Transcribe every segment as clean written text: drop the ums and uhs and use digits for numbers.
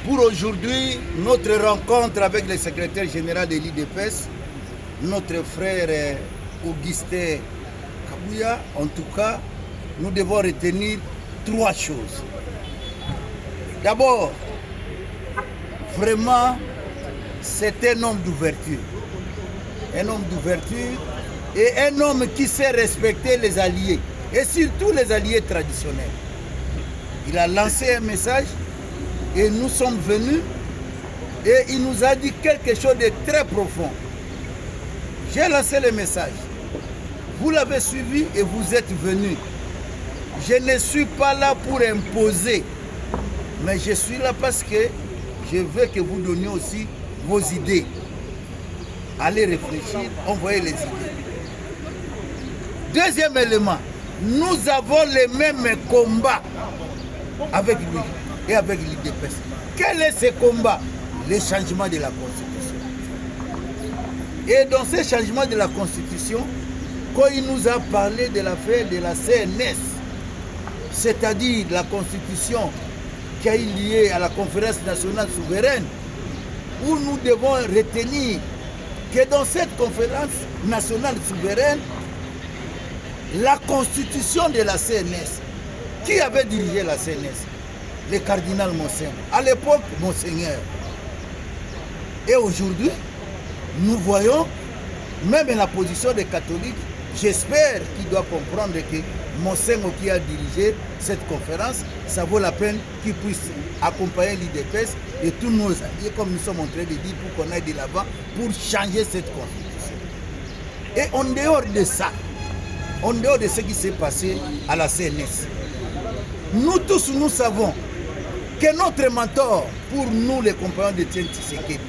Pour aujourd'hui, notre rencontre avec le secrétaire général de l'IDPS, notre frère Augustin Kabouya, en tout cas, nous devons retenir trois choses. D'abord, vraiment, c'est un homme d'ouverture. Un homme d'ouverture et un homme qui sait respecter les alliés, et surtout les alliés traditionnels. Il a lancé un message et nous sommes venus et il nous a dit quelque chose de très profond. J'ai lancé le message. Vous l'avez suivi et vous êtes venus. Je ne suis pas là pour imposer, mais je suis là parce que je veux que vous donniez aussi vos idées. Allez réfléchir, envoyez les idées. Deuxième élément, nous avons les mêmes combats avec lui et avec l'IDPS. Quel est ce combat? Le changement de la Constitution. Et dans ce changement de la Constitution, quand il nous a parlé de l'affaire de la CNS, c'est-à-dire la Constitution qui est liée à la conférence nationale souveraine, où nous devons retenir que dans cette conférence nationale souveraine, la constitution de la CNS, qui avait dirigé la CNS? Le cardinal Monsengo. À l'époque, Monseigneur. Et aujourd'hui, nous voyons, même la position des catholiques, j'espère qu'il doit comprendre que Monsengo qui a dirigé cette conférence, ça vaut la peine qu'il puisse accompagner l'IDPS et tous nos alliés, comme nous sommes en train de dire, pour qu'on aille de l'avant, pour changer cette constitution. Et en dehors de ça, en dehors de ce qui s'est passé à la CNS, nous tous, nous savons que notre mentor, pour nous les compagnons de Etienne Tshisekedi,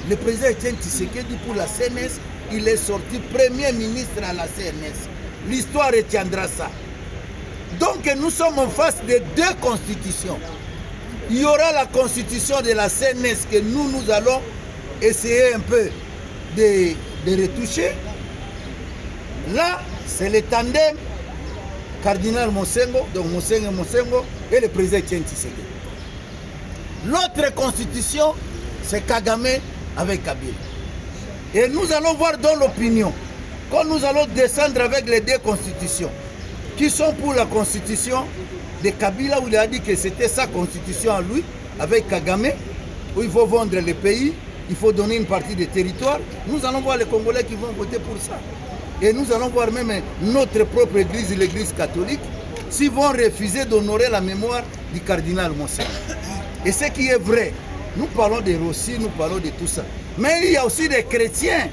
le président Etienne Tshisekedi pour la CNS, il est sorti premier ministre à la CNS. L'histoire retiendra ça. Donc nous sommes en face de deux constitutions. Il y aura la constitution de la CNS que nous allons essayer un peu de retoucher. Là, c'est le tandem cardinal Monsengo, donc Monsengo et le président Etienne Tshisekedi. L'autre constitution, c'est Kagame avec Kabila. Et nous allons voir dans l'opinion, quand nous allons descendre avec les deux constitutions, qui sont pour la constitution de Kabila, où il a dit que c'était sa constitution à lui, avec Kagame, où il faut vendre le pays, il faut donner une partie des territoires. Nous allons voir les Congolais qui vont voter pour ça. Et nous allons voir même notre propre église, l'église catholique, s'ils vont refuser d'honorer la mémoire du cardinal Monsengo. Et ce qui est vrai, nous parlons de Rossi, nous parlons de tout ça. Mais il y a aussi des chrétiens.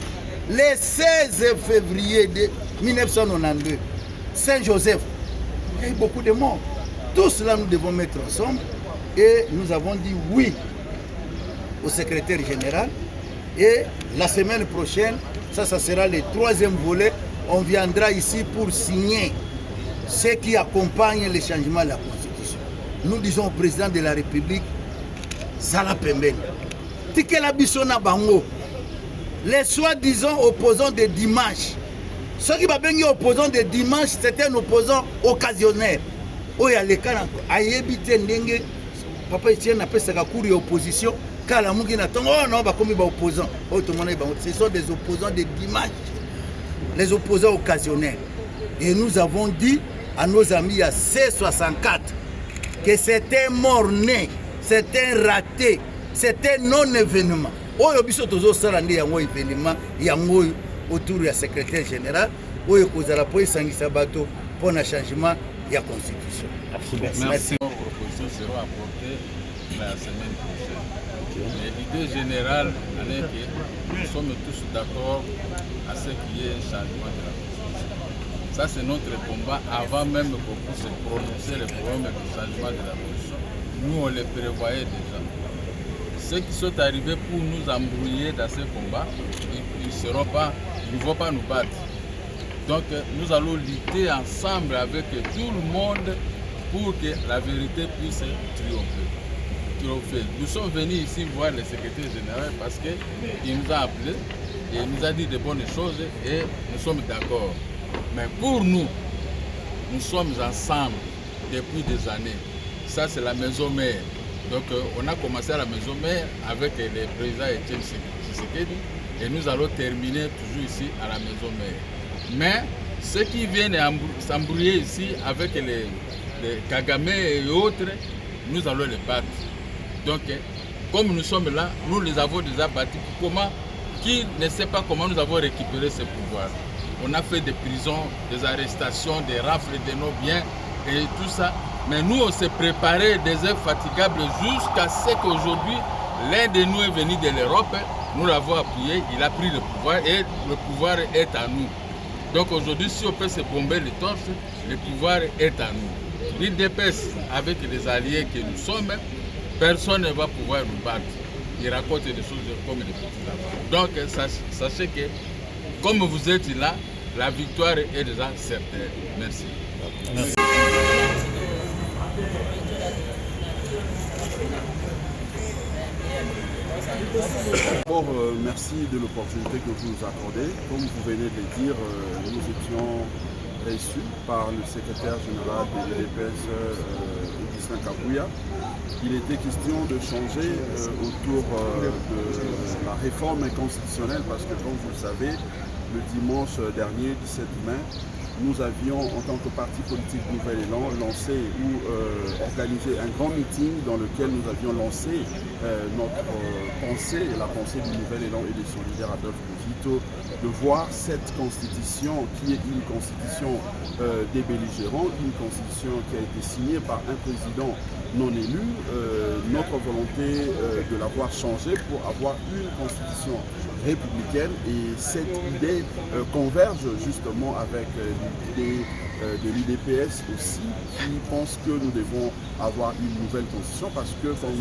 Le 16 février 1992, Saint-Joseph, il y a eu beaucoup de morts. Tout cela, nous devons mettre ensemble. Et nous avons dit oui au secrétaire général. Et la semaine prochaine, ça sera le troisième volet. On viendra ici pour signer ce qui accompagne le changement de la Constitution. Nous disons au président de la République, Sala Pembeni, Tikela Bissona Bango, les soi-disant opposants de dimanche. Ceux qui sont opposants de dimanche, c'est un opposant occasionnel. Oya le kana ayebite ndenge papa Etienne appelle ça cour opposition. Kala mungi na tongo non ba komi ba opposants. Ce sont des opposants de dimanche. Les opposants occasionnels. Et nous avons dit à nos amis à C64 que c'était mort-né, c'était raté, c'était non-événement. Oyo biso tozo sala ndi yango événement yango autour du secrétaire général oyo kozala po esangisa bato pour un changement de la constitution. Merci. Nos propositions seront apportées la semaine prochaine. Mais l'idée générale est que nous sommes tous d'accord à ce qu'il y ait un changement de la constitution. Ça, c'est notre combat avant même qu'on puisse prononcer le programme de changement de la constitution. Nous, on le prévoyait déjà. Ceux qui sont arrivés pour nous embrouiller dans ce combat, ils ne vont pas nous battre. Donc nous allons lutter ensemble avec tout le monde pour que la vérité puisse triompher. Nous sommes venus ici voir le secrétaire général parce qu'il nous a appelés et il nous a dit de bonnes choses et nous sommes d'accord. Mais pour nous, nous sommes ensemble depuis des années. Ça, c'est la maison mère. Donc on a commencé à la maison mère avec le président Etienne Tshisekedi et nous allons terminer toujours ici à la maison mère. Mais ceux qui viennent s'embrouiller ici avec les Kagame et autres, nous allons les battre. Donc comme nous sommes là, nous les avons déjà battus. Comment? Qui ne sait pas comment nous avons récupéré ce pouvoir? On a fait des prisons, des arrestations, des rafles de nos biens et tout ça. Mais nous, on s'est préparé des heures fatigables jusqu'à ce qu'aujourd'hui, l'un de nous est venu de l'Europe, nous l'avons appuyé, il a pris le pouvoir et le pouvoir est à nous. Donc aujourd'hui, si on peut se bomber les torses, le pouvoir est à nous. L'UDPS, avec les alliés que nous sommes, personne ne va pouvoir nous battre. Ils racontent des choses comme des petits enfants. Donc sachez que comme vous êtes là, la victoire est déjà certaine. Merci. Merci. D'abord, merci de l'opportunité que vous nous accordez. Comme vous venez de le dire, nous étions reçus par le secrétaire général de l'UDPS, Augustin Kabouya. Il était question de changer autour de la réforme constitutionnelle parce que, comme vous le savez, le dimanche dernier, 17 mai, nous avions, en tant que parti politique Nouvel Élan, lancé ou organisé un grand meeting dans lequel nous avions lancé notre pensée, la pensée du Nouvel Élan et des solidaires Adolphe Muzito, de voir cette constitution qui est une constitution des belligérants, une constitution qui a été signée par un président non élu, notre volonté de l'avoir changée pour avoir une constitution républicaine, et cette idée converge justement avec l'idée de l'UDPS aussi, qui pense que nous devons avoir une nouvelle constitution parce que, comme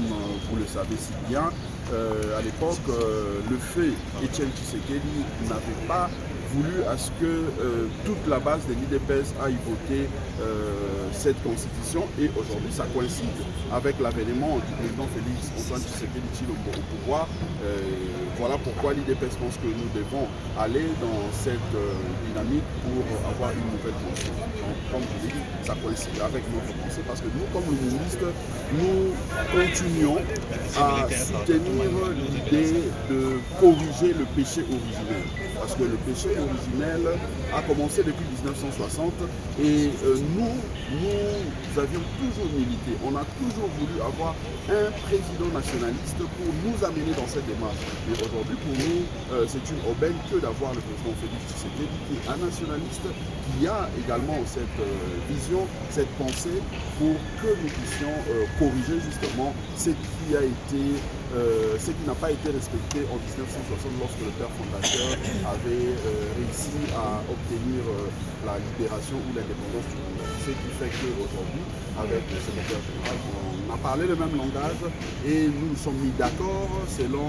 vous le savez si bien, à l'époque, le feu Etienne Tshisekedi n'avait pas voulu à ce que toute la base de l'UDPS aille voter cette constitution, et aujourd'hui ça coïncide avec l'avènement du président Félix Antoine Tshisekedi Tshilombo au pouvoir. Voilà pourquoi l'UDPS pense que nous devons aller dans cette dynamique pour avoir une nouvelle constitution. Donc, comme je l'ai dit, ça coïncide avec notre pensée parce que nous, comme le ministre, nous continuons à soutenir l'idée de corriger le péché originel. Parce que le péché originel a commencé depuis 1960 et nous avions toujours milité. On a toujours voulu avoir un président nationaliste pour nous amener dans cette démarche. Et aujourd'hui, pour nous, c'est une aubaine que d'avoir le président Félix Tshisekedi, qui est un nationaliste, qui a également cette vision, cette pensée pour que nous puissions corriger justement ce qui a été, ce qui n'a pas été respecté en 1960 lorsque le père fondateur avait réussi à obtenir la libération ou l'indépendance du Congo. Ce qui fait qu'aujourd'hui, avec le secrétaire général, on a parlé le même langage et nous nous sommes mis d'accord selon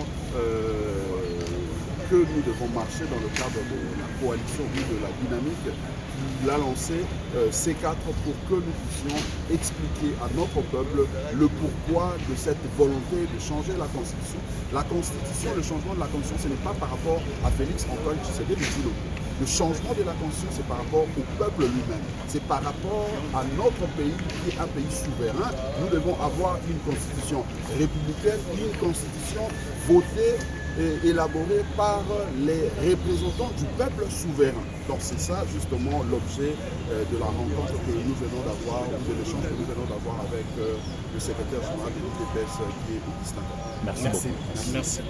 que nous devons marcher dans le cadre de la coalition ou de la dynamique qu'il a lancé C4 pour que nous puissions expliquer à notre peuple le pourquoi de cette volonté de changer la Constitution. La Constitution, le changement de la Constitution, ce n'est pas par rapport à Félix Antoine Tshisekedi Tshilombo. Le changement de la Constitution, c'est par rapport au peuple lui-même. C'est par rapport à notre pays qui est un pays souverain. Nous devons avoir une Constitution républicaine, une Constitution votée et élaborée par les représentants du peuple souverain. Donc c'est ça justement l'objet de la rencontre que nous venons d'avoir, ou de l'échange que nous venons d'avoir avec le secrétaire général de l'UDPS qui est Augustin. Merci beaucoup. Merci.